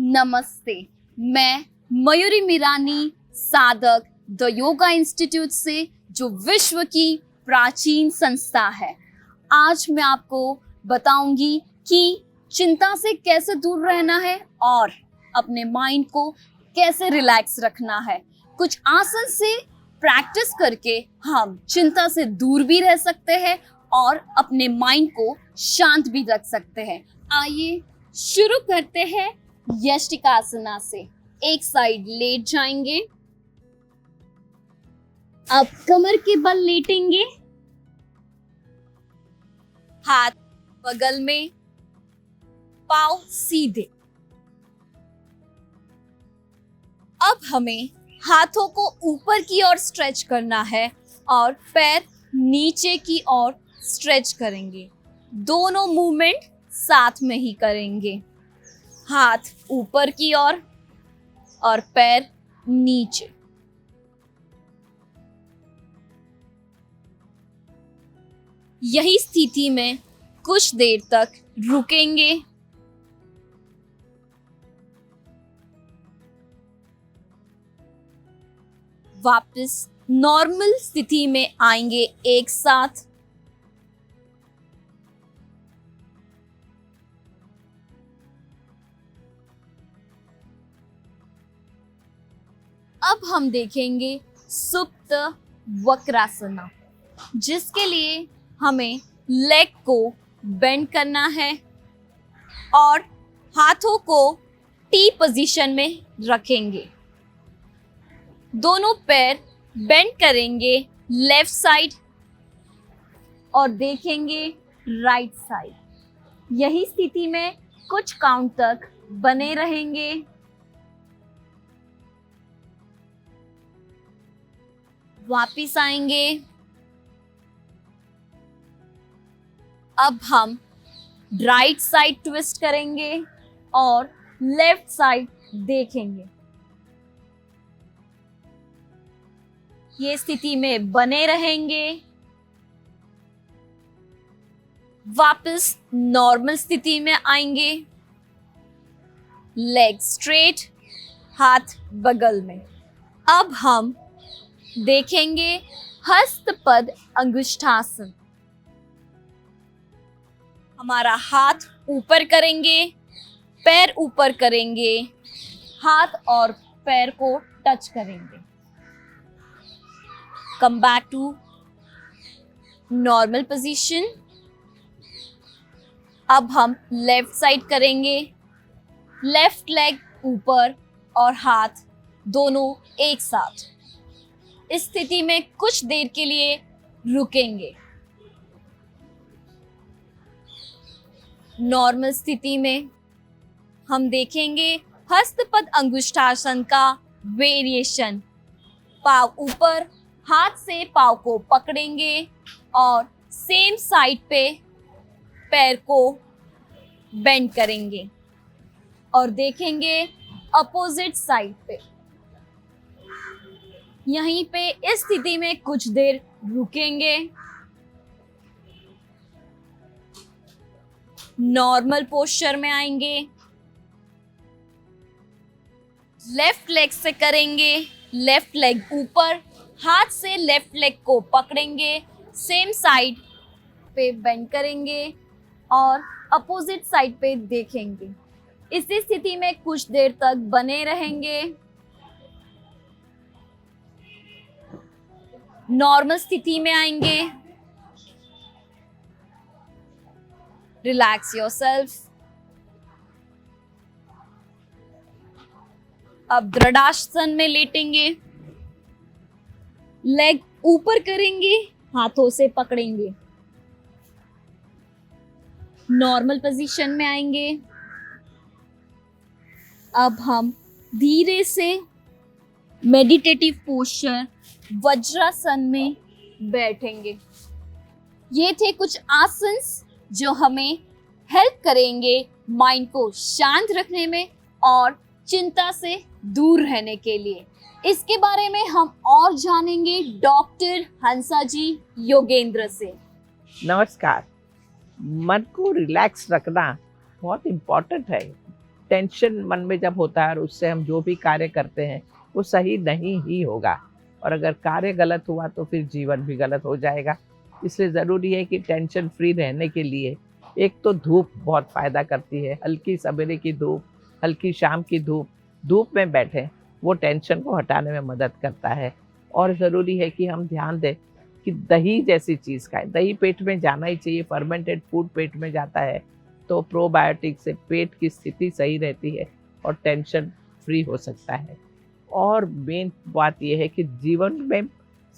नमस्ते, मैं मयूरी मीरानी, साधक द योगा इंस्टीट्यूट से, जो विश्व की प्राचीन संस्था है। आज मैं आपको बताऊंगी कि चिंता से कैसे दूर रहना है और अपने माइंड को कैसे रिलैक्स रखना है। कुछ आसन से प्रैक्टिस करके हम चिंता से दूर भी रह सकते हैं और अपने माइंड को शांत भी रख सकते हैं। आइए शुरू करते हैं यष्टिकासना से। एक साइड लेट जाएंगे, अब कमर के बल लेटेंगे, हाथ बगल में, पाँव सीधे। अब हमें हाथों को ऊपर की ओर स्ट्रेच करना है और पैर नीचे की ओर स्ट्रेच करेंगे। दोनों मूवमेंट साथ में ही करेंगे। हाथ ऊपर की ओर और पैर नीचे। यही स्थिति में कुछ देर तक रुकेंगे। वापस नॉर्मल स्थिति में आएंगे एक साथ। अब हम देखेंगे सुप्त वक्रासना, जिसके लिए हमें लेग को बेंड करना है और हाथों को टी पोजीशन में रखेंगे। दोनों पैर बेंड करेंगे लेफ्ट साइड और देखेंगे राइट साइड। यही स्थिति में कुछ काउंट तक बने रहेंगे। वापिस आएंगे। अब हम राइट साइड ट्विस्ट करेंगे और लेफ्ट साइड देखेंगे। ये स्थिति में बने रहेंगे। वापस नॉर्मल स्थिति में आएंगे। लेग स्ट्रेट, हाथ बगल में। अब हम देखेंगे हस्तपद अंगुष्ठासन। हमारा हाथ ऊपर करेंगे, पैर ऊपर करेंगे, हाथ और पैर को टच करेंगे। Come back to normal position. अब हम लेफ्ट साइड करेंगे। लेफ्ट लेग ऊपर और हाथ दोनों एक साथ। इस स्थिति में कुछ देर के लिए रुकेंगे। नॉर्मल स्थिति में हम देखेंगे हस्तपद अंगुष्ठासन का वेरिएशन। पाँव ऊपर, हाथ से पाँव को पकड़ेंगे और सेम साइड पे पैर को बेंड करेंगे और देखेंगे अपोजिट साइड पे। यहीं पे इस स्थिति में कुछ देर रुकेंगे। नॉर्मल पोस्चर में आएंगे। लेफ्ट लेग से करेंगे। लेफ्ट लेग ऊपर, हाथ से लेफ्ट लेग को पकड़ेंगे, सेम साइड पे बेंड करेंगे और अपोजिट साइड पे देखेंगे। इसी स्थिति में कुछ देर तक बने रहेंगे। नॉर्मल स्थिति में आएंगे। Relax yourself. अब दृढ़ासन में लेटेंगे। लेग ऊपर करेंगे, हाथों से पकड़ेंगे। नॉर्मल पोजीशन में आएंगे। अब हम धीरे से मेडिटेटिव पोस्चर वज्रासन में बैठेंगे। ये थे कुछ आसन जो हमें हेल्प करेंगे माइंड को शांत रखने में और चिंता से दूर रहने के लिए। इसके बारे में हम और जानेंगे डॉक्टर हंसा जी योगेंद्र से। नमस्कार। मन को रिलैक्स रखना बहुत इम्पोर्टेंट है। टेंशन मन में जब होता है और उससे हम जो भी कार्य करते हैं वो सही नहीं ही होगा, और अगर कार्य गलत हुआ तो फिर जीवन भी गलत हो जाएगा। इसलिए ज़रूरी है कि टेंशन फ्री रहने के लिए एक तो धूप बहुत फ़ायदा करती है, हल्की सवेरे की धूप, हल्की शाम की धूप, धूप में बैठें, वो टेंशन को हटाने में मदद करता है। और ज़रूरी है कि हम ध्यान दें कि दही जैसी चीज़ खाएं, दही पेट में जाना ही चाहिए, फर्मेंटेड फूड पेट में जाता है तो प्रोबायोटिक से पेट की स्थिति सही रहती है और टेंशन फ्री हो सकता है। और मेन बात यह है कि जीवन में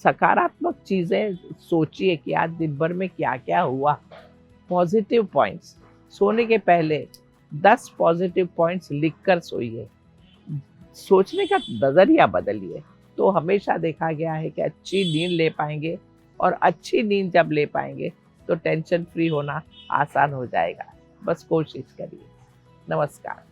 सकारात्मक चीज़ें सोचिए कि आज दिन भर में क्या क्या हुआ, पॉजिटिव पॉइंट्स, सोने के पहले 10 पॉजिटिव पॉइंट्स लिखकर सोइए, सोचने का नज़रिया बदलिए, तो हमेशा देखा गया है कि अच्छी नींद ले पाएंगे, और अच्छी नींद जब ले पाएंगे तो टेंशन फ्री होना आसान हो जाएगा। बस कोशिश करिए। नमस्कार।